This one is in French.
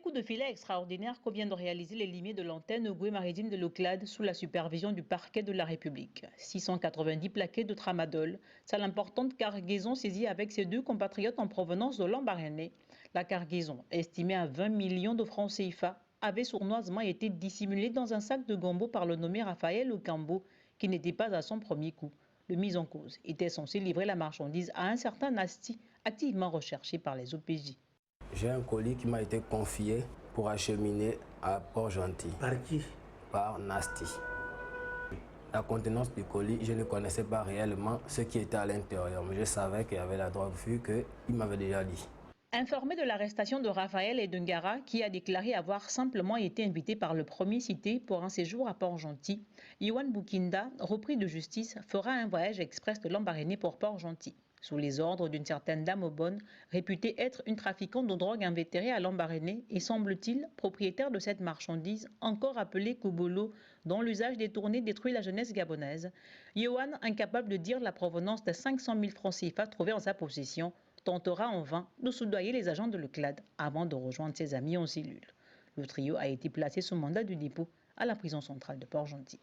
coup de filet extraordinaire que vient de réaliser les limiers de l'antenne Goué maritime de l'Oclade sous la supervision du parquet de la République. 690 plaquets de tramadol, c'est l'importante cargaison saisie avec ses deux compatriotes en provenance de Lambaréné. La cargaison, estimée à 20 millions de francs CFA, avait sournoisement été dissimulée dans un sac de gombo par le nommé Raphaël Ocambo, qui n'était pas à son premier coup. Le mis en cause était censé livrer la marchandise à un certain Nasti, activement recherché par les OPJ. J'ai un colis qui m'a été confié pour acheminer à Port-Gentil. Par qui? Par Nasti. La contenance du colis, je ne connaissais pas réellement ce qui était à l'intérieur, mais je savais qu'il y avait la drogue vu qu'il m'avait déjà dit. Informé de l'arrestation de Raphaël Edungara, qui a déclaré avoir simplement été invité par le premier cité pour un séjour à Port-Gentil, Yohan Boukinda, repris de justice, fera un voyage express de Lambaréné pour Port-Gentil, sous les ordres d'une certaine dame Aubonne, réputée être une trafiquante de drogue invétérée à Lambaréné et semble-t-il propriétaire de cette marchandise encore appelée Kobolo, dont l'usage détourné détruit la jeunesse gabonaise. Yohan, incapable de dire la provenance des 500 000 francs CFA trouvés en sa possession, tentera en vain de soudoyer les agents de l'Oclade avant de rejoindre ses amis en cellule. Le trio a été placé sous mandat de dépôt à la prison centrale de Port-Gentil.